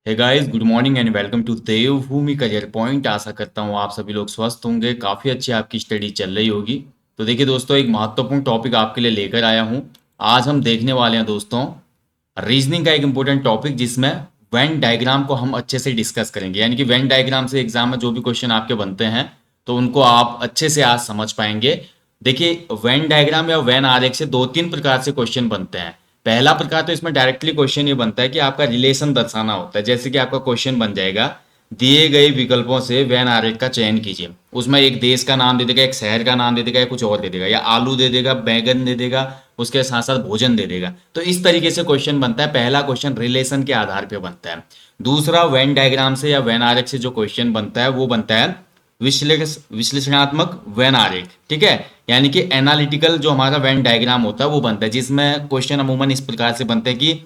Hey guys, good morning and welcome to Devbhoomi career point. आशा करता हूँ आप सभी लोग स्वस्थ होंगे, काफ़ी अच्छी आपकी स्टडी चल रही होगी। तो देखिए दोस्तों, एक महत्वपूर्ण टॉपिक आपके लिए लेकर आया हूँ। आज हम देखने वाले हैं दोस्तों रीजनिंग का एक इम्पोर्टेंट टॉपिक, जिसमें वेन डायग्राम को हम अच्छे से डिस्कस करेंगे। यानी कि वेन डायग्राम से एग्जाम में जो भी क्वेश्चन आपके बनते हैं तो उनको आप अच्छे से आज समझ पाएंगे। देखिए, वेन डायग्राम या वेन आरेख से दो तीन प्रकार से क्वेश्चन बनते हैं। पहला प्रकार तो इसमें डायरेक्टली क्वेश्चन ये बनता है कि आपका रिलेशन दर्शाना होता है। जैसे कि आपका क्वेश्चन बन जाएगा, दिए गए विकल्पों से वेन आरेख का चयन कीजिए। उसमें एक देश का नाम दे देगा, एक शहर का नाम दे देगा, या कुछ और दे देगा, या आलू दे देगा, बैगन दे देगा, उसके साथ साथ भोजन दे देगा। तो इस तरीके से क्वेश्चन बनता है। पहला क्वेश्चन रिलेशन के आधार पर बनता है। दूसरा, वेन डायग्राम से या वेन आरेख से जो क्वेश्चन बनता है वो बनता है विश्लेषणात्मक वेन आरेख। ठीक है, यानी कि एनालिटिकल जो हमारा वेन डायग्राम होता है वो बनता है, जिसमें क्वेश्चन अमूमन इस प्रकार से बनते हैं कि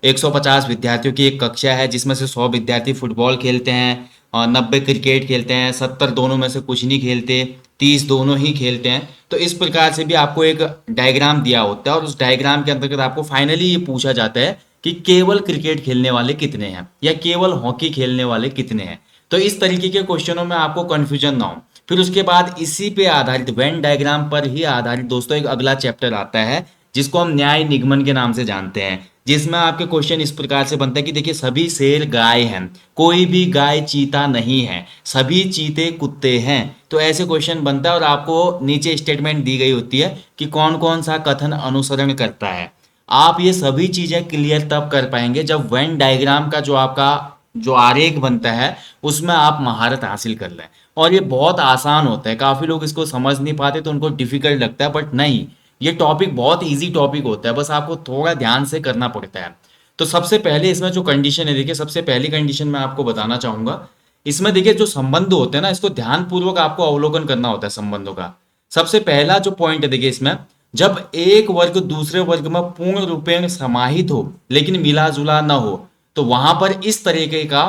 150 विद्यार्थियों की एक कक्षा है, जिसमें से 100 विद्यार्थी फुटबॉल खेलते हैं और 90 क्रिकेट खेलते हैं, 70 दोनों में से कुछ नहीं खेलते, 30 दोनों ही खेलते हैं। तो इस प्रकार से भी आपको एक डायग्राम दिया होता है, और उस डायग्राम के अंतर्गत आपको फाइनली ये पूछा जाता है कि केवल क्रिकेट खेलने वाले कितने हैं या केवल हॉकी खेलने वाले कितने हैं। तो इस तरीके के क्वेश्चनों में आपको कंफ्यूजन ना हो। फिर उसके बाद इसी पे आधारित वेन डायग्राम पर ही आधारित दोस्तों एक अगला चैप्टर आता है, जिसको हम न्याय निगमन के नाम से जानते हैं। जिसमें आपके क्वेश्चन इस प्रकार से बनते हैं कि देखिए, सभी शेर गाय हैं, कोई भी गाय चीता नहीं है, सभी चीते कुत्ते हैं। तो ऐसे क्वेश्चन बनता है, और आपको नीचे स्टेटमेंट दी गई होती है कि कौन कौन सा कथन अनुसरण करता है। आप ये सभी चीजें क्लियर तब कर पाएंगे जब वेन डायग्राम का जो आपका जो आरेख बनता है उसमें आप महारत हासिल कर लें। और ये बहुत आसान होता है, काफ़ी लोग इसको समझ नहीं पाते तो उनको डिफिकल्ट लगता है, बट नहीं, ये टॉपिक बहुत इजी टॉपिक होता है, बस आपको थोड़ा ध्यान से करना पड़ता है। तो सबसे पहले इसमें जो कंडीशन है, देखिए सबसे पहली कंडीशन मैं आपको बताना चाहूँगा। इसमें देखिए, जो संबंध होते हैं ना, इसको ध्यानपूर्वक आपको अवलोकन करना होता है संबंधों का। सबसे पहला जो पॉइंट है देखिए इसमें, जब एक वर्ग दूसरे वर्ग में पूर्ण रूपेण समाहित हो लेकिन मिला जुला न हो, तो वहां पर इस तरीके का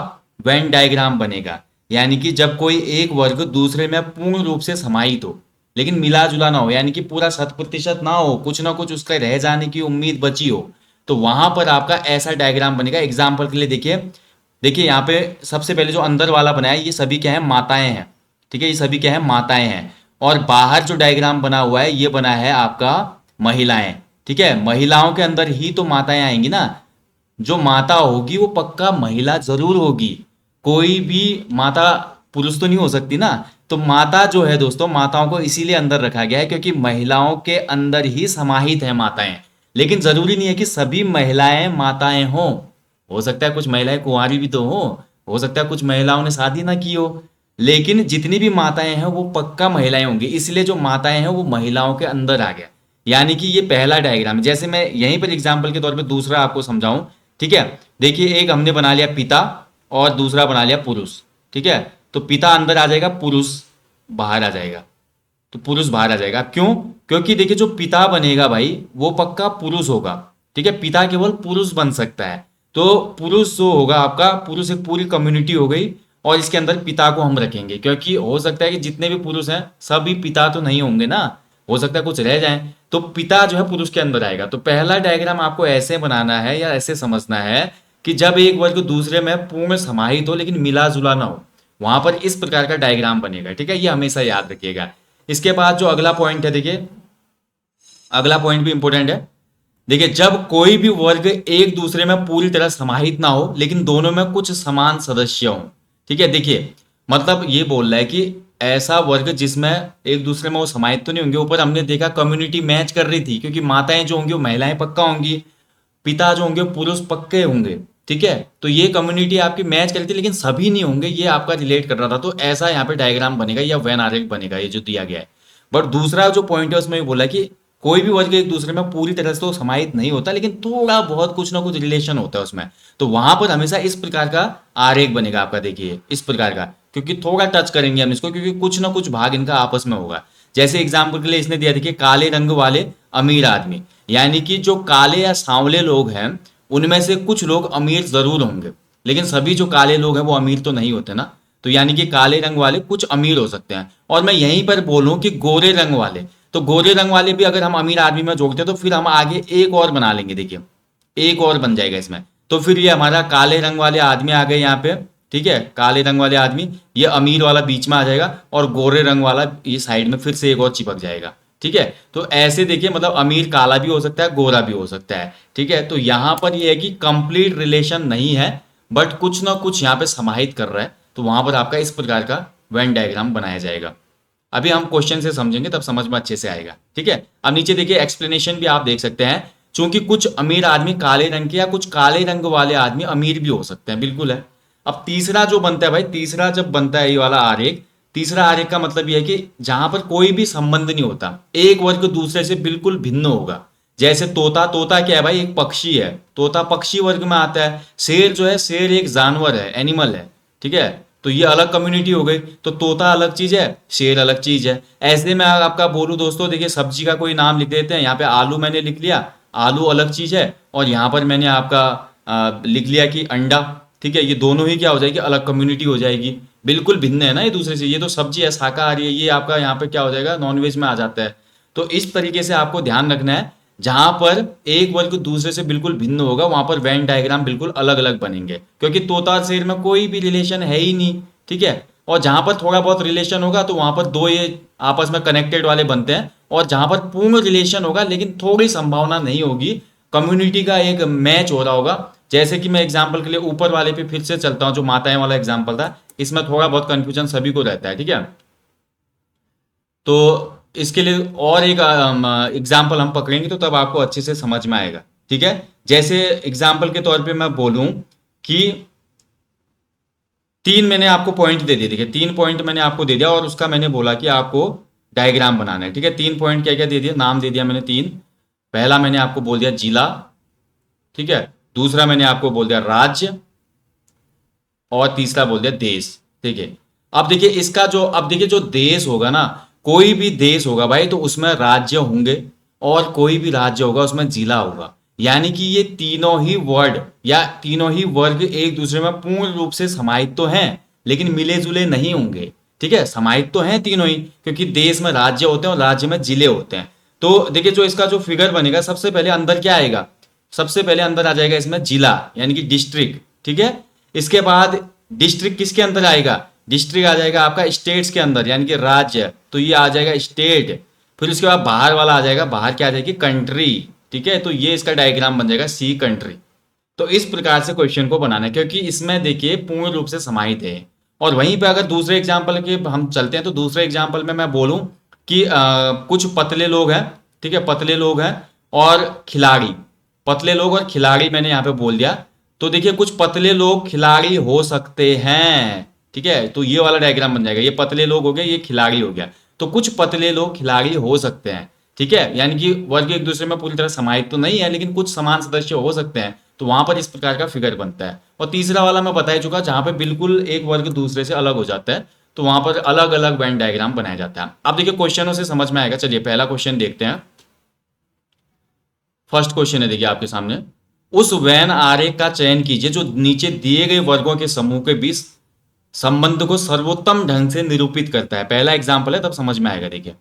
वेन डायग्राम बनेगा। यानी कि जब कोई एक वर्ग दूसरे में पूर्ण रूप से समाहित हो लेकिन मिला जुला ना हो, यानी कि पूरा 100% ना हो, कुछ ना कुछ उसका रह जाने की उम्मीद बची हो, तो वहां पर आपका ऐसा डायग्राम बनेगा। एग्जाम्पल के लिए देखिए, देखिए यहाँ पे सबसे पहले जो अंदर वाला बनाया है, ये सभी क्या है, माताएं हैं। ठीक है, ये सभी क्या है, माताएं हैं। और बाहर जो डायग्राम बना हुआ है ये बना है आपका महिलाएं। ठीक है, महिलाओं के अंदर ही तो माताएं आएंगी ना। जो माता होगी वो पक्का महिला जरूर होगी। कोई भी माता पुरुष तो नहीं हो सकती ना। तो माता जो है दोस्तों, माताओं को इसीलिए अंदर रखा गया है क्योंकि महिलाओं के अंदर ही समाहित है माताएं। लेकिन जरूरी नहीं है कि सभी महिलाएं माताएं हों। हो सकता है कुछ महिलाएं कुंवारी भी तो हो सकता है कुछ महिलाओं ने शादी ना की हो। लेकिन जितनी भी माताएं हैं वो पक्का महिलाएं होंगी, इसलिए जो माताएं हैं वो महिलाओं के अंदर आ गया। यानी कि ये पहला डायग्राम है। जैसे मैं यहीं पर एग्जाम्पल के तौर पे दूसरा आपको समझाऊं। ठीक है, देखिए एक हमने बना लिया पिता और दूसरा बना लिया पुरुष। ठीक है, तो पिता अंदर आ जाएगा, पुरुष बाहर आ जाएगा। तो पुरुष बाहर आ जाएगा, क्यों? क्योंकि देखिए जो पिता बनेगा भाई वो पक्का पुरुष होगा। ठीक है, पिता केवल पुरुष बन सकता है। तो पुरुष जो होगा आपका, पुरुष एक पूरी कम्युनिटी हो गई, और इसके अंदर पिता को हम रखेंगे, क्योंकि हो सकता है कि जितने भी पुरुष हैं सभी पिता तो नहीं होंगे ना, हो सकता है कुछ रह जाए। तो पिता जो है पुरुष के अंदर आएगा। तो पहला डायग्राम आपको ऐसे बनाना है या ऐसे समझना है कि जब एक वर्ग दूसरे में पूर्ण समाहित हो लेकिन मिला जुला ना हो, वहां पर इस प्रकार का डायग्राम बनेगा। ठीक है, ये हमेशा याद रखिएगा। इसके बाद जो अगला पॉइंट है, देखिए अगला पॉइंट भी इंपॉर्टेंट है। देखिए, जब कोई भी वर्ग एक दूसरे में पूरी तरह समाहित ना हो लेकिन दोनों में कुछ समान सदस्य हो। ठीक है, देखिए मतलब ये बोल रहा है कि ऐसा वर्ग जिसमें एक दूसरे में वो समाहित तो नहीं होंगे। ऊपर हमने देखा कम्युनिटी मैच कर रही थी, क्योंकि माताएं जो होंगी वो महिलाएं पक्का होंगी, पिता जो होंगे पुरुष पक्के होंगे। ठीक है, तो ये कम्युनिटी आपकी मैच करती है लेकिन सभी नहीं होंगे, ये आपका रिलेट कर रहा था। तो ऐसा यहाँ पे डायग्राम बनेगा या वेन आरेख बनेगा, ये जो दिया गया है। बट दूसरा जो पॉइंट है उसमें ये बोला कि कोई भी वर्ग एक दूसरे में पूरी तरह से तो समाहित नहीं होता लेकिन थोड़ा बहुत कुछ ना कुछ रिलेशन होता है उसमें। तो वहां पर हमेशा इस प्रकार का आरेख बनेगा आपका, देखिए इस प्रकार का, क्योंकि थोड़ा टच करेंगे हम इसको, क्योंकि कुछ ना कुछ भाग इनका आपस में होगा। जैसे एग्जाम्पल के लिए इसने दिया, देखिए काले रंग वाले अमीर आदमी, यानी कि जो काले या सांवले लोग हैं उनमें से कुछ लोग अमीर जरूर होंगे, लेकिन सभी जो काले लोग हैं वो अमीर तो नहीं होते ना। तो यानी कि काले रंग वाले कुछ अमीर हो सकते हैं। और मैं यहीं पर बोलूं कि गोरे रंग वाले, तो गोरे रंग वाले भी अगर हम अमीर आदमी में जोड़ते हैं तो फिर हम आगे एक और बना लेंगे। देखिए एक और बन जाएगा इसमें। तो फिर ये हमारा काले रंग वाले आदमी आ गए यहाँ पे, ठीक है, काले रंग वाले आदमी, ये अमीर वाला बीच में आ जाएगा और गोरे रंग वाला ये साइड में फिर से एक और चिपक जाएगा, ठीक है। तो ऐसे देखिए, मतलब अमीर काला भी हो सकता है, गोरा भी हो सकता है, ठीक है। तो यहाँ पर ये है कि कंप्लीट रिलेशन नहीं है, बट कुछ ना कुछ यहाँ पे समाहित कर रहा है, तो वहां पर आपका इस प्रकार का वेन डायग्राम बनाया जाएगा। अभी हम क्वेश्चन से समझेंगे तब समझ में अच्छे से आएगा, ठीक है। अब नीचे देखिए एक्सप्लेनेशन भी आप देख सकते हैं, क्योंकि कुछ अमीर आदमी काले रंग के या कुछ काले रंग वाले आदमी अमीर भी हो सकते हैं, बिल्कुल है। अब तीसरा जो बनता है भाई, तीसरा जब बनता है ये वाला आरेख, तीसरा आरेख का मतलब यह है कि जहां पर कोई भी संबंध नहीं होता, एक वर्ग दूसरे से बिल्कुल भिन्न होगा। जैसे तोता, तोता क्या है भाई, एक पक्षी है, तोता पक्षी वर्ग में आता है। शेर जो है, शेर एक जानवर है, एनिमल है, ठीक है। तो ये अलग कम्युनिटी हो गई, तो तोता अलग चीज है, शेर अलग चीज है। ऐसे में अगर आपका बोलूं दोस्तों, देखिए सब्जी का कोई नाम लिख देते हैं, यहाँ पे आलू मैंने लिख लिया, आलू अलग चीज है, और यहाँ पर मैंने आपका लिख लिया कि अंडा, ठीक है। ये दोनों ही क्या हो जाएगी, अलग कम्युनिटी हो जाएगी, बिल्कुल भिन्न है ना ये दूसरे से। ये तो सब्जी है, शाकाहारी है, ये आपका यहाँ पे क्या हो जाएगा, नॉनवेज में आ जाता है। तो इस तरीके से आपको ध्यान रखना है, जहां पर एक वर्ग दूसरे से बिल्कुल भिन्न होगा वहां पर वेन डायग्राम बिल्कुल अलग अलग बनेंगे, क्योंकि तोता और शेर में कोई भी रिलेशन है ही नहीं, ठीक है। और जहां पर थोड़ा बहुत रिलेशन होगा तो वहां पर दो ये आपस में कनेक्टेड वाले बनते हैं, और जहां पर पूर्ण रिलेशन होगा लेकिन थोड़ी संभावना नहीं होगी, कम्युनिटी का एक मैच हो रहा होगा। जैसे कि मैं एग्जाम्पल के लिए ऊपर वाले पे फिर से चलता हूं, जो माताएं वाला एग्जाम्पल था, इसमें थोड़ा बहुत कंफ्यूजन सभी को रहता है, ठीक है। तो इसके लिए और एक एग्जाम्पल हम पकड़ेंगे तो तब आपको अच्छे से समझ में आएगा, ठीक है। जैसे एग्जाम्पल के तौर पे मैं बोलूं कि तीन मैंने आपको पॉइंट दे दिए, देखिए तीन पॉइंट मैंने आपको दे दिया, और उसका मैंने बोला कि आपको डायग्राम बनाना है, ठीक है। तीन पॉइंट क्या क्या दे दिया, नाम दे दिया मैंने तीन। पहला मैंने आपको बोल दिया जिला, ठीक है। दूसरा मैंने आपको बोल दिया राज्य, और तीसरा बोल दिया देश, ठीक है। अब देखिए इसका जो, अब देखिए जो देश होगा ना, कोई भी देश होगा भाई तो उसमें राज्य होंगे, और कोई भी राज्य होगा उसमें जिला होगा। यानी कि ये तीनों ही वर्ड या तीनों ही वर्ग एक दूसरे में पूर्ण रूप से समाहित तो हैं, लेकिन मिले जुले नहीं होंगे, ठीक है। समाहित तो हैं तीनों ही, क्योंकि देश में राज्य होते हैं और राज्य में जिले होते हैं। तो देखिए जो इसका जो फिगर बनेगा, सबसे पहले अंदर क्या आएगा, सबसे पहले अंदर आ जाएगा इसमें जिला, यानी कि डिस्ट्रिक्ट, ठीक है। इसके बाद डिस्ट्रिक्ट किसके अंदर आएगा, डिस्ट्रिक्ट आ जाएगा आपका स्टेट्स के अंदर, यानी कि राज्य, तो ये आ जाएगा स्टेट। फिर उसके बाद बाहर वाला आ जाएगा, बाहर क्या आ जाएगी, कंट्री, ठीक है। तो ये इसका डायग्राम बन जाएगा सी कंट्री। तो इस प्रकार से क्वेश्चन को बनाना है, क्योंकि इसमें देखिए पूर्ण रूप से समाहित है। और वहीं पे अगर दूसरे एग्जाम्पल के हम चलते हैं, तो दूसरे एग्जाम्पल में मैं बोलूं कि कुछ पतले लोग हैं, ठीक है, पतले लोग हैं और खिलाड़ी, पतले लोग और खिलाड़ी मैंने यहाँ पे बोल दिया। तो देखिए कुछ पतले लोग खिलाड़ी हो सकते हैं, ठीक है। तो ये वाला डायग्राम बन जाएगा, ये पतले लोग हो गए, ये खिलाड़ी हो गया। तो कुछ पतले लोग खिलाड़ी हो सकते हैं, ठीक है। यानी कि वर्ग एक दूसरे में पूरी तरह समाहित तो नहीं है, लेकिन कुछ समान सदस्य हो सकते हैं, तो वहां पर इस प्रकार का फिगर बनता है। और तीसरा वाला मैं बता ही चुका, जहां पे बिल्कुल एक वर्ग दूसरे से अलग हो जाता है, तो वहां पर अलग अलग वेन डायग्राम बनाया जाता है। अब देखिए क्वेश्चनों से समझ में आएगा। चलिए पहला क्वेश्चन देखते हैं। फर्स्ट क्वेश्चन है देखिए आपके सामने, उस वैन आरेख का चयन कीजिए जो नीचे दिए गए वर्गों के समूह के बीच संबंध को सर्वोत्तम ढंग से निरूपित करता है। पहला एग्जाम्पल है, तब समझ में आएगा। देखिए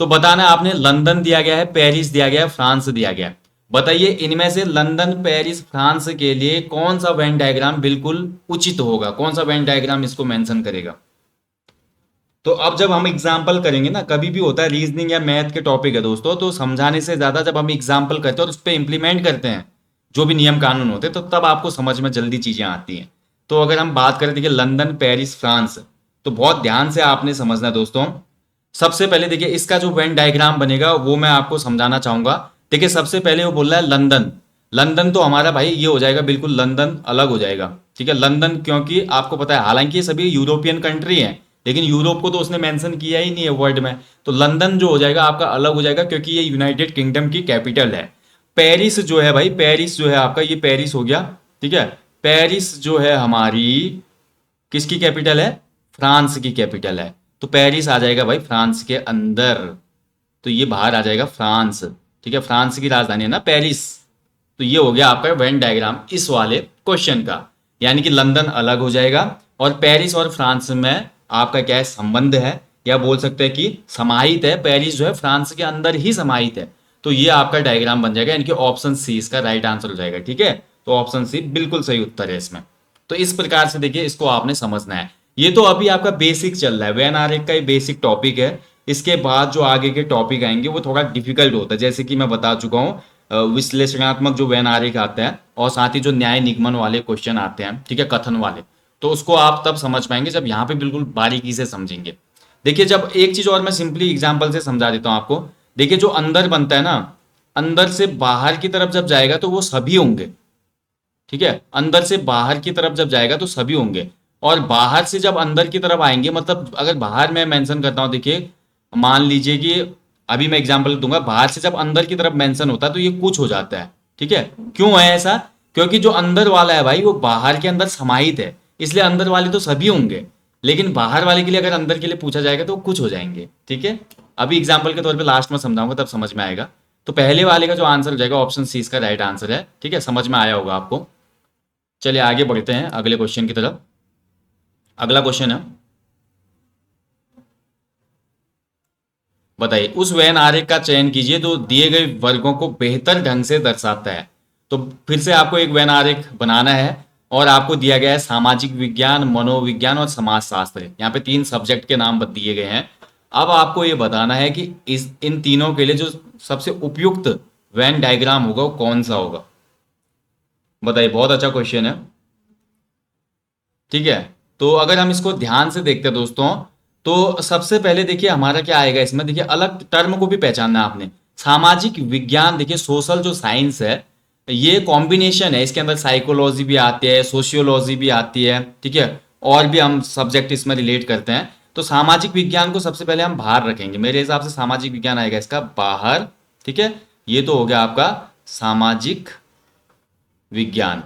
तो बताना है आपने, लंदन दिया गया है, पेरिस दिया गया है, फ्रांस दिया गया है। बताइए इनमें से लंदन, पेरिस, फ्रांस के लिए कौन सा वेन डायग्राम बिल्कुल उचित होगा, कौन सा वेन डायग्राम इसको मेंशन करेगा। तो अब जब हम एग्जाम्पल करेंगे ना, कभी भी होता है रीजनिंग या मैथ के टॉपिक है दोस्तों, तो समझाने से ज्यादा जब हम एग्जाम्पल करते हैं और उस पर इंप्लीमेंट करते हैं जो भी नियम कानून होते हैं, तो तब आपको समझ में जल्दी चीजें आती हैं। तो अगर हम बात करें देखिए लंदन, पेरिस, फ्रांस, तो बहुत ध्यान से आपने समझना है दोस्तों। सबसे पहले देखिए इसका जो वेन डायग्राम बनेगा वो मैं आपको समझाना चाहूंगा। देखिए सबसे पहले वो बोल रहा है लंदन, लंदन तो हमारा भाई ये हो जाएगा, बिल्कुल लंदन अलग हो जाएगा, ठीक है। लंदन क्योंकि आपको पता है, हालांकि ये सभी यूरोपियन कंट्री हैं, लेकिन यूरोप को तो उसने मेंशन किया ही नहीं है वर्ड में, तो लंदन जो हो जाएगा आपका अलग हो जाएगा, क्योंकि ये यूनाइटेड किंगडम की कैपिटल है। पेरिस जो है भाई, पेरिस जो है आपका, ये पेरिस हो गया, ठीक है। पेरिस जो है हमारी किसकी कैपिटल है, फ्रांस की कैपिटल है, तो पेरिस आ जाएगा भाई फ्रांस के अंदर, तो ये बाहर आ जाएगा फ्रांस, ठीक है। फ्रांस की राजधानी है ना पेरिस। तो ये हो गया आपका वेन डायग्राम इस वाले क्वेश्चन का, यानी कि लंदन अलग हो जाएगा और पेरिस और फ्रांस में आपका क्या है, संबंध है, या बोल सकते हैं कि समाहित है। पेरिस जो है फ्रांस के अंदर ही समाहित है, तो ये आपका डायग्राम बन जाएगा, इनके ऑप्शन सी इसका राइट आंसर हो जाएगा, ठीक है। तो ऑप्शन सी बिल्कुल सही उत्तर है इसमें। तो इस प्रकार से देखिए इसको आपने समझना है। ये तो अभी आपका बेसिक चल रहा है, वैन आरेख का ये बेसिक टॉपिक है। इसके बाद जो आगे के टॉपिक आएंगे वो थोड़ा डिफिकल्ट होता है, जैसे कि मैं बता चुका हूँ विश्लेषणात्मक जो वैन आरेख आते हैं और साथ ही जो न्याय निगमन वाले क्वेश्चन आते हैं, ठीक है, कथन वाले, तो उसको आप तब समझ पाएंगे जब यहाँ पे बिल्कुल बारीकी से समझेंगे। देखिए जब एक चीज और मैं सिंपली एग्जांपल से समझा देता हूँ आपको। देखिए जो अंदर बनता है ना, अंदर से बाहर की तरफ जब जाएगा तो वो सभी होंगे, ठीक है, अंदर से बाहर की तरफ जब जाएगा तो सभी होंगे। और बाहर से जब अंदर की तरफ आएंगे, मतलब अगर बाहर मैं मेंशन करता हूं, देखिए मान लीजिए कि अभी मैं एग्जांपल दूंगा, बाहर से जब अंदर की तरफ मेंशन होता है तो ये कुछ हो जाता है, ठीक है। क्यों है ऐसा? क्योंकि जो अंदर वाला है भाई वो बाहर के अंदर समाहित है, इसलिए अंदर वाले तो सभी होंगे, लेकिन बाहर वाले के लिए अगर अंदर के लिए पूछा जाएगा तो वो कुछ हो जाएंगे, ठीक है। अभी एग्जाम्पल के तौर पे लास्ट में समझाऊंगा तब समझ में आएगा। तो पहले वाले का जो आंसर हो जाएगा ऑप्शन सी इसका राइट आंसर है, ठीक है, समझ में आया होगा आपको। चलिए आगे बढ़ते हैं अगले क्वेश्चन की तरफ। अगला क्वेश्चन है, बताइए उस वेन आरेख का चयन कीजिए जो दिए गए वर्गों को बेहतर ढंग से दर्शाता है। तो फिर से आपको एक वेन आरेख बनाना है और आपको दिया गया है सामाजिक विज्ञान, मनोविज्ञान और समाजशास्त्र। यहाँ पे 3 सब्जेक्ट के नाम दिए गए हैं। अब आपको ये बताना है कि इस इन तीनों के लिए जो सबसे उपयुक्त वेन डायग्राम होगा वो कौन सा होगा। बताइए, बहुत अच्छा क्वेश्चन है, ठीक है। तो अगर हम इसको ध्यान से देखते हैं दोस्तों, तो सबसे पहले देखिए हमारा क्या आएगा इसमें। देखिए अलग टर्म को भी पहचानना है आपने। सामाजिक विज्ञान, देखिए सोशल जो साइंस है ये कॉम्बिनेशन है, इसके अंदर साइकोलॉजी भी आती है, सोशियोलॉजी भी आती है, ठीक है, और भी हम सब्जेक्ट इसमें रिलेट करते हैं। तो सामाजिक विज्ञान को सबसे पहले हम बाहर रखेंगे, मेरे हिसाब से सामाजिक विज्ञान आएगा इसका बाहर, ठीक है। ये तो हो गया आपका सामाजिक विज्ञान।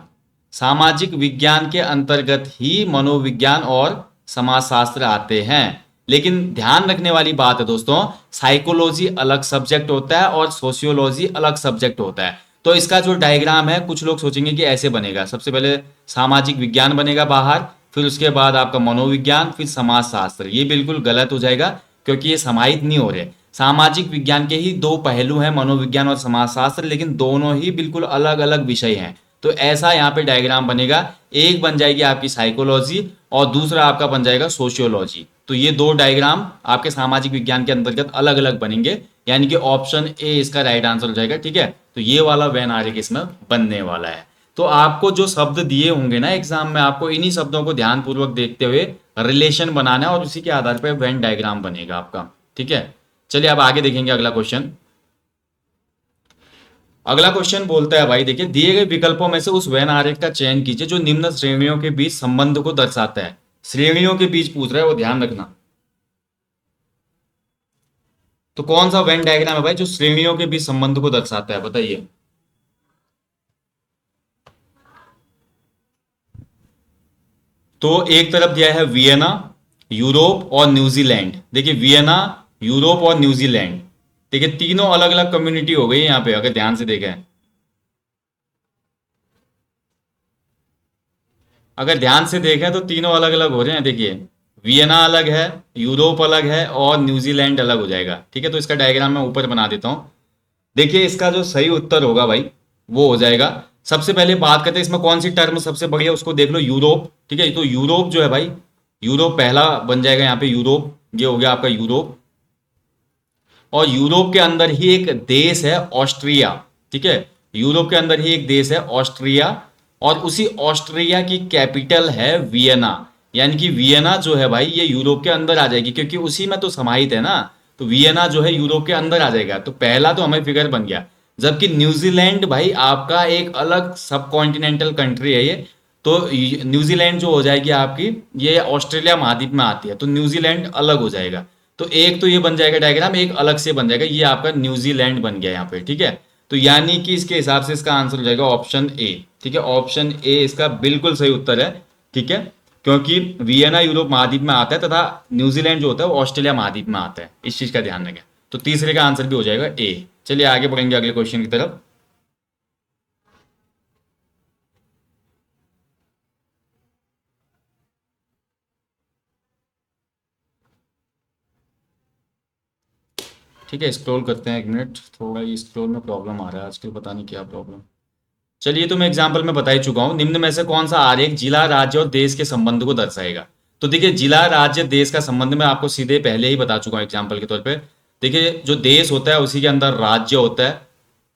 सामाजिक विज्ञान के अंतर्गत ही मनोविज्ञान और समाजशास्त्र आते हैं। लेकिन ध्यान रखने वाली बात है दोस्तों, साइकोलॉजी अलग सब्जेक्ट होता है और सोशियोलॉजी अलग सब्जेक्ट होता है। तो इसका जो डायग्राम है कुछ लोग सोचेंगे कि ऐसे बनेगा, सबसे पहले सामाजिक विज्ञान बनेगा बाहर, फिर उसके बाद आपका मनोविज्ञान, फिर समाजशास्त्र। ये बिल्कुल गलत हो जाएगा क्योंकि ये समाहित नहीं हो रहे। सामाजिक विज्ञान के ही 2 पहलू हैं, मनोविज्ञान और समाजशास्त्र, लेकिन दोनों ही बिल्कुल अलग अलग विषय हैं। तो ऐसा यहाँ पे डायग्राम बनेगा, एक बन जाएगी आपकी साइकोलॉजी और दूसरा आपका बन जाएगा सोशियोलॉजी। तो ये 2 डायग्राम आपके सामाजिक विज्ञान के अंतर्गत अलग अलग बनेंगे, यानी कि ऑप्शन ए इसका राइट आंसर हो जाएगा, ठीक है। तो ये वाला वेन आरेख इसमें बनने वाला है। तो आपको जो शब्द दिए होंगे ना एग्जाम में, आपको इन्हीं शब्दों को ध्यानपूर्वक देखते हुए रिलेशन बनाना है और उसी के आधार पर वेन डायग्राम बनेगा आपका, ठीक है। चलिए अब आगे देखेंगे अगला क्वेश्चन। अगला क्वेश्चन बोलता है भाई, देखिए दिए गए विकल्पों में से उस वेन आरेख का चयन कीजिए जो निम्न श्रेणियों के बीच संबंध को दर्शाता है। श्रेणियों के बीच पूछ रहा है, वो ध्यान रखना। तो कौन सा वेन डायग्राम है भाई जो श्रेणियों के बीच संबंध को दर्शाता है, बताइए। तो एक तरफ दिया है वियना, यूरोप और न्यूजीलैंड। देखिए वियना, यूरोप और न्यूजीलैंड, देखिए तीनों अलग अलग कम्युनिटी हो गई यहाँ पे अगर ध्यान से देखें। अगर ध्यान से देखें तो तीनों अलग अलग हो रहे हैं। देखिए वियना अलग है, यूरोप अलग है और न्यूजीलैंड अलग हो जाएगा, ठीक है। तो इसका डायग्राम मैं ऊपर बना देता हूँ। देखिए इसका जो सही उत्तर होगा भाई वो हो जाएगा, सबसे पहले बात करते हैं इसमें कौन सी टर्म सबसे बढ़िया, उसको देख लो, यूरोप, ठीक है। तो यूरोप जो है भाई, यूरोप पहला बन जाएगा यहाँ पे, यूरोप, ये हो गया आपका यूरोप। और यूरोप के अंदर ही एक देश है ऑस्ट्रिया, ठीक है। यूरोप के अंदर ही एक देश है ऑस्ट्रिया और उसी ऑस्ट्रिया की कैपिटल है वियना। यानी कि वियना जो है भाई ये यूरोप के अंदर आ जाएगी क्योंकि उसी में तो समाहित है ना। तो वियना जो है यूरोप के अंदर आ जाएगा, तो पहला तो हमें फिगर बन गया। जबकि न्यूजीलैंड भाई आपका एक अलग सब कॉन्टिनेंटल कंट्री है ये। तो न्यूजीलैंड जो हो जाएगी आपकी, ये ऑस्ट्रेलिया महाद्वीप में आती है, तो न्यूजीलैंड अलग हो जाएगा। तो एक तो ये बन जाएगा डायग्राम, एक अलग से बन जाएगा, ये आपका न्यूजीलैंड बन गया यहाँ पे, ठीक है। तो यानी कि इसके हिसाब से इसका आंसर हो जाएगा ऑप्शन ए, ठीक है। ऑप्शन ए इसका बिल्कुल सही उत्तर है, ठीक है। क्योंकि वियना यूरोप महाद्वीप में आता है तथा न्यूजीलैंड जो होता है वो ऑस्ट्रेलिया महाद्वीप में आता है, इस चीज का ध्यान रखें। तो तीसरे का आंसर भी हो जाएगा ए। चलिए आगे बढ़ेंगे अगले क्वेश्चन की तरफ। ठीक है, स्क्रॉल करते हैं, 1 मिनट, थोड़ा ये स्क्रॉल में प्रॉब्लम आ रहा है आजकल, पता नहीं क्या प्रॉब्लम। चलिए, तो मैं एग्जाम्पल में बता ही चुका हूँ। निम्न में से कौन सा आरेख जिला, राज्य और देश के संबंध को दर्शाएगा? तो देखिए, जिला, राज्य, देश का संबंध मैं आपको सीधे पहले ही बता चुका हूँ एग्जाम्पल के तौर पे। देखिए, जो देश होता है उसी के अंदर राज्य होता है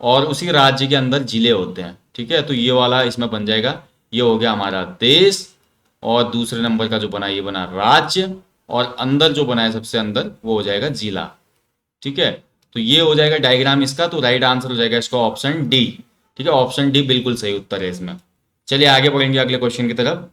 और उसी राज्य के अंदर जिले होते हैं। ठीक है, तो ये वाला इसमें बन जाएगा। ये हो गया हमारा देश, और दूसरे नंबर का जो बना ये बना राज्य, और अंदर जो बना है सबसे अंदर वो हो जाएगा जिला। ठीक है, तो ये हो जाएगा डायग्राम इसका। तो राइट आंसर हो जाएगा इसका ऑप्शन डी। ठीक है, ऑप्शन डी बिल्कुल सही उत्तर है इसमें। चलिए आगे बढ़ेंगे अगले क्वेश्चन की तरफ।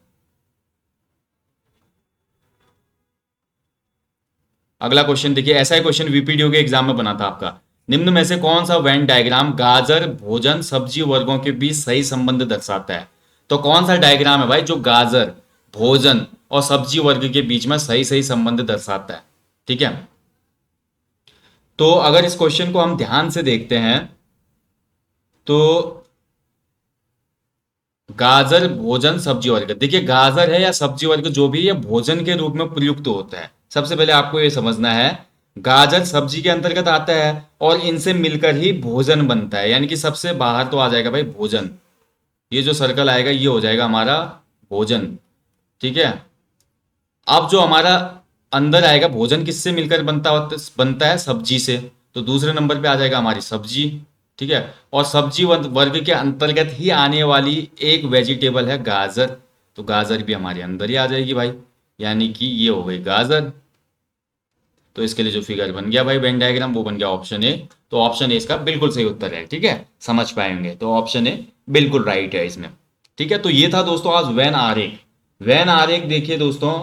अगला क्वेश्चन देखिए, ऐसा ही क्वेश्चन वीपीडीओ के एग्जाम में बना था आपका। निम्न में से कौन सा वेन डायग्राम गाजर, भोजन, सब्जी वर्गों के बीच सही संबंध दर्शाता है? तो कौन सा डायग्राम है भाई जो गाजर, भोजन और सब्जी वर्ग के बीच में सही सही संबंध दर्शाता है? ठीक है, तो अगर इस क्वेश्चन को हम ध्यान से देखते हैं तो गाजर, भोजन, सब्जी वर्ग, देखिए गाजर है या सब्जी वर्ग जो भी है भोजन के रूप में प्रयुक्त होता है। सबसे पहले आपको ये समझना है, गाजर सब्जी के अंतर्गत आता है और इनसे मिलकर ही भोजन बनता है, यानी कि सबसे बाहर तो आ जाएगा भाई भोजन। ये जो सर्कल आएगा ये हो जाएगा हमारा भोजन। ठीक है, अब जो हमारा अंदर आएगा भोजन किससे मिलकर बनता है सब्जी से, तो दूसरे नंबर पे आ जाएगा हमारी सब्जी। ठीक है, और सब्जी वर्ग के अंतर्गत ही आने वाली एक वेजिटेबल है गाजर, तो गाजर भी हमारे अंदर ही आ जाएगी भाई, यानी कि ये हो गई गाजर। तो इसके लिए जो फिगर बन गया भाई वेन डायग्राम वो बन गया ऑप्शन ए। तो ऑप्शन ए इसका बिल्कुल सही उत्तर है। ठीक है, समझ पाएंगे, तो ऑप्शन ए बिल्कुल राइट है इसमें। ठीक है, तो ये था दोस्तों आज वेन आरेख। वेन आरेख देखिए दोस्तों,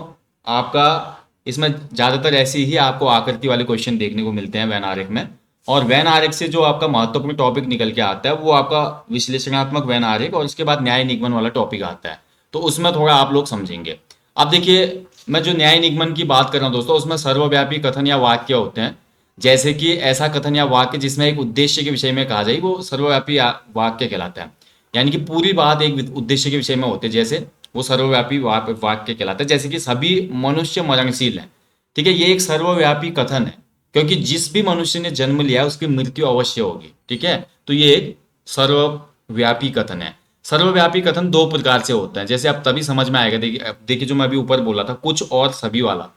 आपका इसमें ज़्यादातर ऐसी ही आपको आकृति वाले क्वेश्चन देखने को मिलते हैं वेन आरेख में। और वेन आरेख से जो आपका महत्वपूर्ण टॉपिक निकल के आता है वो आपका विश्लेषणात्मक वेन आरेख, और उसके बाद न्याय निगमन वाला टॉपिक आता है, तो उसमें थोड़ा आप लोग समझेंगे। अब देखिए, मैं जो न्याय निगमन की बात कर रहा हूँ दोस्तों, उसमें सर्वव्यापी कथन या वाक्य होते हैं। जैसे कि ऐसा कथन या वाक्य जिसमें एक उद्देश्य के विषय में कहा जाए वो सर्वव्यापी वाक्य कहलाता है, यानी कि पूरी बात एक उद्देश्य के विषय में होती है, जैसे वो सर्वव्यापी वाक्य कहलाता है। जैसे कि सभी मनुष्य मरणशील हैं। ठीक है, ये एक सर्वव्यापी कथन है, क्योंकि जिस भी मनुष्य ने जन्म लिया उसकी मृत्यु अवश्य होगी। ठीक है, तो ये एक सर्वव्यापी कथन है। सर्वव्यापी कथन दो प्रकार से होता है, जैसे आप तभी समझ में आएगा। देखिए अब देखिए, जो मैं अभी ऊपर बोला था कुछ और सभी वाला,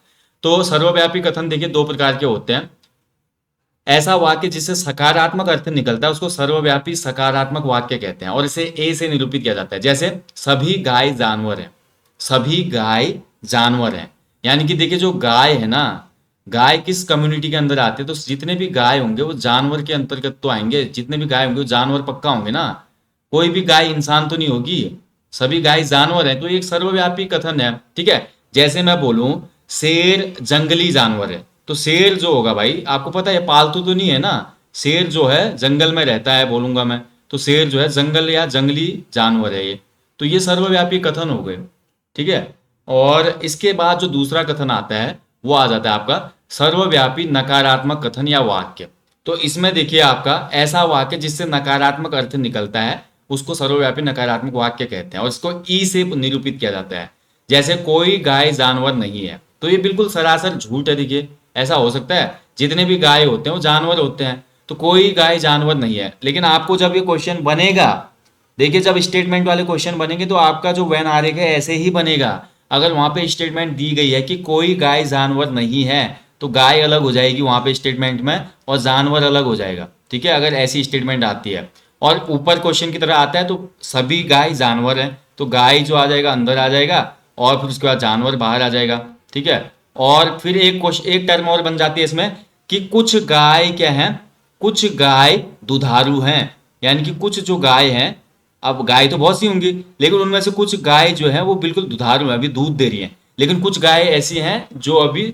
तो सर्वव्यापी कथन देखिए दो प्रकार के होते हैं। ऐसा वाक्य जिससे सकारात्मक अर्थ निकलता है उसको सर्वव्यापी सकारात्मक वाक्य कहते हैं, और इसे ए से निरूपित किया जाता है। जैसे सभी गाय जानवर हैं, सभी गाय जानवर हैं, यानी कि देखिए जो गाय है ना, गाय किस कम्युनिटी के अंदर आते हैं, तो जितने भी गाय होंगे वो जानवर के अंतर्गत तो आएंगे। जितने भी गाय होंगे वो जानवर पक्का होंगे ना, कोई भी गाय इंसान तो नहीं होगी, सभी गाय जानवर हैं, तो ये एक सर्वव्यापी कथन है। ठीक है, जैसे मैं बोलूं शेर जंगली जानवर है, तो शेर जो होगा भाई आपको पता है पालतू तो नहीं है ना, शेर जो है जंगल में रहता है बोलूंगा मैं, तो शेर जो है जंगल या जंगली जानवर है ये, तो ये सर्वव्यापी कथन हो गए। ठीक है, और इसके बाद जो दूसरा कथन आता है वो आ जाता है आपका सर्वव्यापी नकारात्मक कथन या वाक्य। तो इसमें देखिए आपका ऐसा वाक्य जिससे नकारात्मक अर्थ निकलता है उसको सर्वव्यापी नकारात्मक वाक्य कहते हैं, और इसको ई से निरूपित किया जाता है। जैसे कोई गाय जानवर नहीं है, तो ये बिल्कुल सरासर झूठ है। देखिए ऐसा हो सकता है जितने भी गाय होते हैं वो जानवर होते हैं, तो कोई गाय जानवर नहीं है। लेकिन आपको जब ये क्वेश्चन बनेगा, देखिए जब स्टेटमेंट वाले क्वेश्चन बनेंगे तो आपका जो वेन आरेख है ऐसे ही बनेगा। अगर वहां पे स्टेटमेंट दी गई है कि कोई गाय जानवर नहीं है, तो गाय अलग हो जाएगी वहां पे स्टेटमेंट में और जानवर अलग हो जाएगा। ठीक है, अगर ऐसी स्टेटमेंट आती है। और ऊपर क्वेश्चन की तरह आता है तो सभी गाय जानवर हैं, तो गाय जो आ जाएगा अंदर आ जाएगा और फिर उसके बाद जानवर बाहर आ जाएगा। ठीक है, और फिर एक क्वेश्चन एक टर्म और बन जाती है इसमें कि कुछ गाय क्या है, कुछ गाय दुधारू हैं, यानी कि कुछ जो गाय हैं, अब गाय तो बहुत सी होंगी लेकिन उनमें से कुछ गाय जो है वो बिल्कुल दुधारू है, अभी दूध दे रही है, लेकिन कुछ गाय ऐसी हैं जो अभी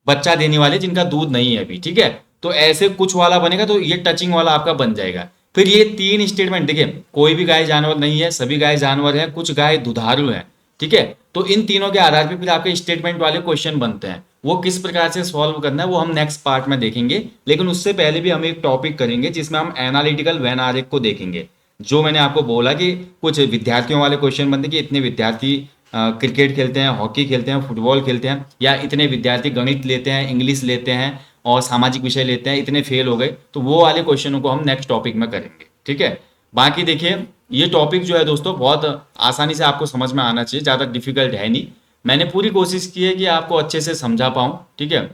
बच्चा देने वाले जिनका दूध नहीं है अभी। ठीक है, तो ऐसे कुछ वाला बनेगा तो ये टचिंग वाला आपका बन जाएगा। फिर ये तीन स्टेटमेंट देखिए, कोई भी गाय जानवर नहीं है, सभी गाय जानवर है, कुछ गाय दुधारू है। ठीक है, तो इन तीनों के आधार पर फिर आपके स्टेटमेंट वाले क्वेश्चन बनते हैं। वो किस प्रकार से सॉल्व करना है वो हम नेक्स्ट पार्ट में देखेंगे, लेकिन उससे पहले भी हम एक टॉपिक करेंगे जिसमें हम एनालिटिकल वेन आरेख को देखेंगे। जो मैंने आपको बोला कि कुछ विद्यार्थियों वाले क्वेश्चन बनते कि इतने विद्यार्थी क्रिकेट खेलते हैं, हॉकी खेलते हैं, फुटबॉल खेलते हैं, या इतने विद्यार्थी गणित लेते हैं, इंग्लिश लेते हैं और सामाजिक विषय लेते हैं, इतने फेल हो गए, तो वो वाले क्वेश्चनों को हम नेक्स्ट टॉपिक में करेंगे। ठीक है, बाकी देखिए ये टॉपिक जो है दोस्तों बहुत आसानी से आपको समझ में आना चाहिए, ज़्यादा डिफिकल्ट है नहीं। मैंने पूरी कोशिश की है कि आपको अच्छे से समझा पाऊँ, ठीक है।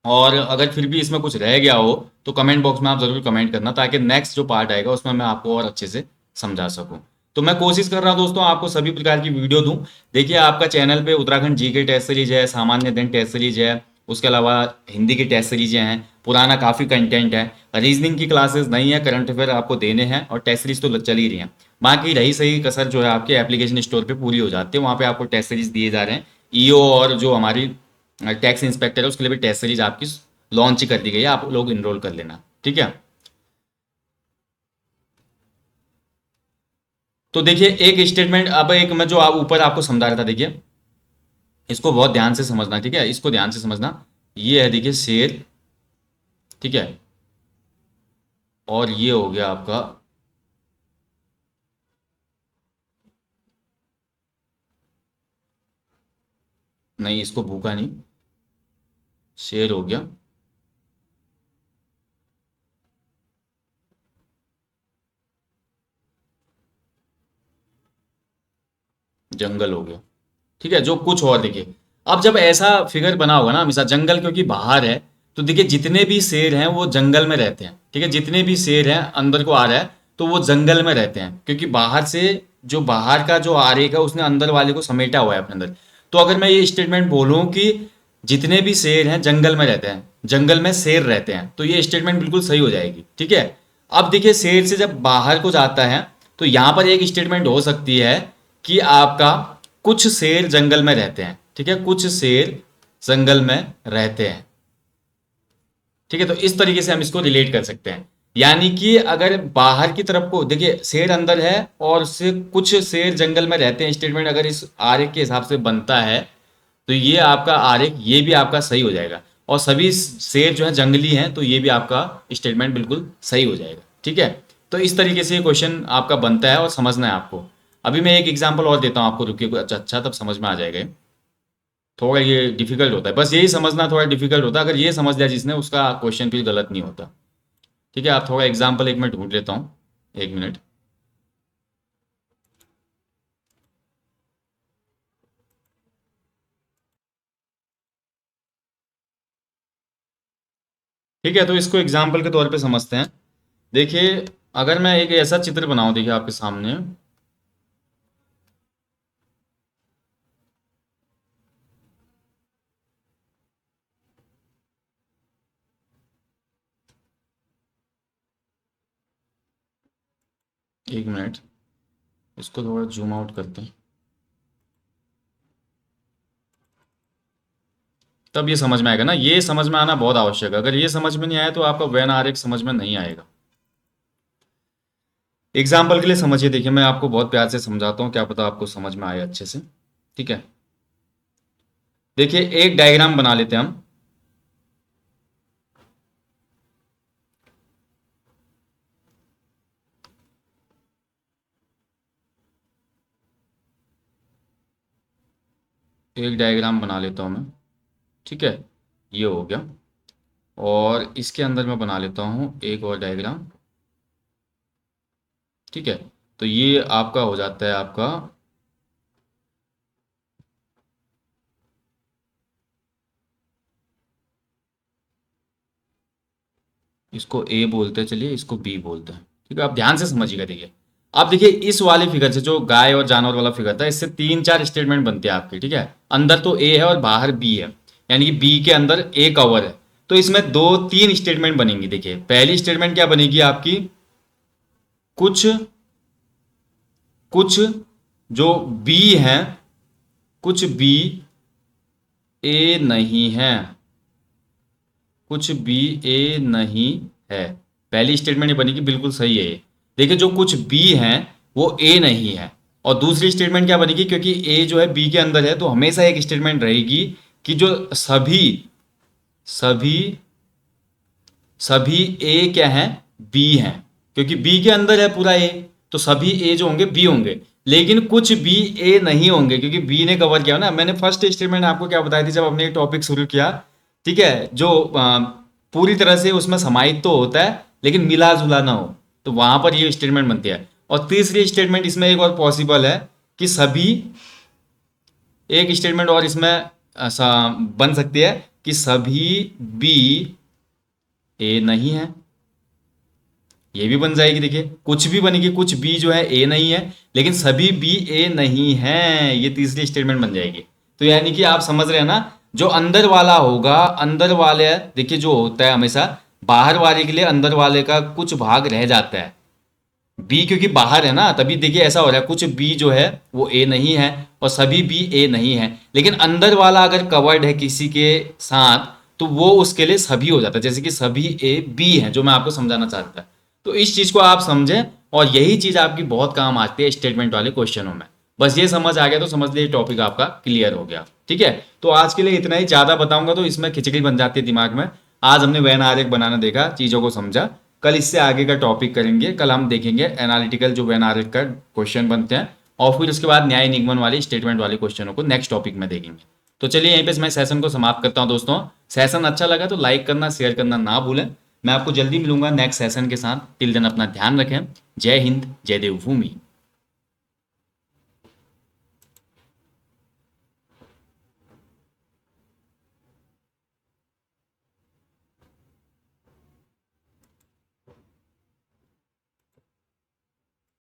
और अगर फिर भी इसमें कुछ रह गया हो तो कमेंट बॉक्स में आप ज़रूर कमेंट करना, ताकि नेक्स्ट जो पार्ट आएगा उसमें मैं आपको और अच्छे से समझा सकूं। तो मैं कोशिश कर रहा हूं दोस्तों आपको सभी प्रकार की वीडियो दूं। देखिए आपका चैनल पे उत्तराखंड जीके टेस्ट सीरीज है, सामान्य अध्ययन टेस्ट सीरीज है, उसके अलावा हिंदी की टेस्ट सीरीजें हैं, पुराना काफ़ी कंटेंट है, रीजनिंग की क्लासेस नहीं है, करंट अफेयर आपको देने हैं, और टेस्ट सीरीज तो चल ही रही हैं। बाकी रही सही कसर जो है आपके एप्लीकेशन स्टोर पे पूरी हो जाती है, वहाँ पे आपको टेस्ट सीरीज दिए जा रहे हैं। ईओ और जो हमारी टैक्स इंस्पेक्टर है उसके लिए भी टेस्ट सीरीज आपकी लॉन्च कर दी गई है, आप लोग इनरोल कर लेना, ठीक है। तो देखिए एक स्टेटमेंट, अब एक मैं जो आप ऊपर आपको समझा रहा था, देखिए इसको बहुत ध्यान से समझना, ठीक है, इसको ध्यान से समझना। ये है देखिए शेर, ठीक है, और ये हो गया आपका, नहीं इसको भूखा नहीं, शेर हो गया, जंगल हो गया, ठीक है, जो कुछ और देखिए। अब जब ऐसा फिगर बना होगा ना हमेशा, जंगल क्योंकि बाहर है, तो देखिए जितने भी शेर हैं वो जंगल में रहते हैं, ठीक है, जितने भी शेर हैं अंदर को आ रहा है तो वो जंगल में रहते हैं, क्योंकि बाहर से जो बाहर का जो आरेख है उसने अंदर वाले को समेटा हुआ है अपने अंदर। तो अगर मैं ये स्टेटमेंट बोलूं कि जितने भी शेर हैं जंगल में रहते हैं, जंगल में शेर रहते हैं, तो ये स्टेटमेंट बिल्कुल सही हो जाएगी, ठीक है। अब देखिए शेर से जब बाहर को जाता है तो यहां पर एक स्टेटमेंट हो सकती है कि आपका कुछ शेर जंगल में रहते हैं, ठीक है, कुछ शेर जंगल में रहते हैं, ठीक है। तो इस तरीके से हम इसको रिलेट कर सकते हैं, यानी कि अगर बाहर की तरफ को देखिए शेर अंदर है और उससे कुछ शेर जंगल में रहते हैं, स्टेटमेंट अगर इस आरेख के हिसाब से बनता है तो ये आपका आरेख ये भी आपका सही हो जाएगा, और सभी शेर जो है जंगली हैं तो ये भी आपका स्टेटमेंट बिल्कुल सही हो जाएगा, ठीक है। तो इस तरीके से ये क्वेश्चन आपका बनता है और समझना है आपको। अभी मैं एक एग्जांपल और देता हूँ आपको, रुकिए, अच्छा अच्छा तब समझ में आ जाएगा। थोड़ा ये डिफिकल्ट होता है, बस यही समझना थोड़ा डिफिकल्ट होता है, अगर ये समझ लिया जिसने उसका क्वेश्चन फिर गलत नहीं होता, ठीक है। आप थोड़ा एग्जाम्पल एक मिनट ढूंढ लेता हूँ, एक मिनट। ठीक है, तो इसको एग्जाम्पल के तौर पे समझते हैं। देखिए अगर मैं एक ऐसा चित्र बनाऊं, देखिए आपके सामने, एक मिनट, इसको थोड़ा जूम आउट करते हैं, तब ये समझ में आएगा ना। ये समझ में आना बहुत आवश्यक है, अगर ये समझ में नहीं आया तो आपका वेन आरेख समझ में नहीं आएगा। एग्जाम्पल के लिए समझिए, देखिए मैं आपको बहुत प्यार से समझाता हूँ, क्या पता आपको समझ में आए अच्छे से, ठीक है। देखिए एक डायग्राम बना लेते हैं हम, एक डायग्राम बना लेता हूँ मैं, ठीक है, ये हो गया। और इसके अंदर मैं बना लेता हूँ एक और डायग्राम, ठीक है। तो ये आपका हो जाता है आपका, इसको ए बोलते हैं, चलिए इसको बी बोलते हैं, ठीक है। आप ध्यान से समझिएगा, देखिए आप देखिए इस वाले फिगर से, जो गाय और जानवर वाला फिगर था, इससे तीन चार स्टेटमेंट बनते हैं आपके, ठीक है। अंदर तो ए है और बाहर बी है, यानी कि बी के अंदर ए कवर है, तो इसमें दो तीन स्टेटमेंट बनेंगी। देखिए पहली स्टेटमेंट क्या बनेगी आपकी, कुछ कुछ जो बी हैं, कुछ बी ए नहीं है, कुछ बी ए नहीं है, पहली स्टेटमेंट ये बनेगी, बिल्कुल सही है ये। देखिए जो कुछ बी हैं वो ए नहीं है, और दूसरी स्टेटमेंट क्या बनेगी, क्योंकि ए जो है बी के अंदर है तो हमेशा एक स्टेटमेंट रहेगी कि जो सभी सभी सभी ए क्या हैं, बी हैं, क्योंकि बी के अंदर है पूरा ए, तो सभी ए जो होंगे बी होंगे। लेकिन कुछ बी ए नहीं होंगे, क्योंकि बी ने कवर किया ना। मैंने फर्स्ट स्टेटमेंट आपको क्या बताई थी जब हमने ये टॉपिक शुरू किया, ठीक है, जो पूरी तरह से उसमें समाहित तो होता है लेकिन मिला जुला ना हो, तो वहां पर ये स्टेटमेंट बनती है। और तीसरी स्टेटमेंट इसमें एक और पॉसिबल है कि सभी, एक स्टेटमेंट और इसमें ऐसा बन सकती है कि सभी बी ए नहीं है, ये भी बन जाएगी। देखिए कुछ भी बनेगी, कुछ बी जो है ए नहीं है लेकिन सभी बी ए नहीं है, ये तीसरी स्टेटमेंट बन जाएगी। तो यानी कि आप समझ रहे हैं ना, जो अंदर वाला होगा, अंदर वाले देखिए जो होता है हमेशा बाहर वाले के लिए अंदर वाले का कुछ भाग रह जाता है। बी क्योंकि बाहर है ना, तभी देखिए ऐसा हो रहा है, कुछ बी जो है वो ए नहीं है और सभी बी ए नहीं है, लेकिन अंदर वाला अगर कवर्ड है किसी के साथ तो वो उसके लिए सभी हो जाता है, जैसे कि सभी ए बी है, जो मैं आपको समझाना चाहता। तो इस चीज को आप समझें और यही चीज आपकी बहुत काम आती है स्टेटमेंट वाले क्वेश्चनों में। बस ये समझ आ गया तो समझ लीजिए टॉपिक आपका क्लियर हो गया। ठीक है, तो आज के लिए इतना ही, ज्यादा बताऊंगा तो इसमें खिचड़ी बन जाती है दिमाग में। आज हमने वैन आरेख बनाना देखा, चीजों को समझा, कल इससे आगे का टॉपिक करेंगे। कल हम देखेंगे एनालिटिकल जो वैन आरेख का क्वेश्चन बनते हैं और फिर उसके बाद न्याय निगमन वाले स्टेटमेंट वाले क्वेश्चनों को नेक्स्ट टॉपिक में देखेंगे। तो चलिए यहीं पे मैं सेशन को समाप्त करता हूं दोस्तों। सेशन अच्छा लगा तो लाइक करना, शेयर करना ना भूलें। मैं आपको जल्दी मिलूंगा नेक्स्ट सेशन के साथ। टिल देन अपना ध्यान रखें। जय हिंद, जय देवभूमि।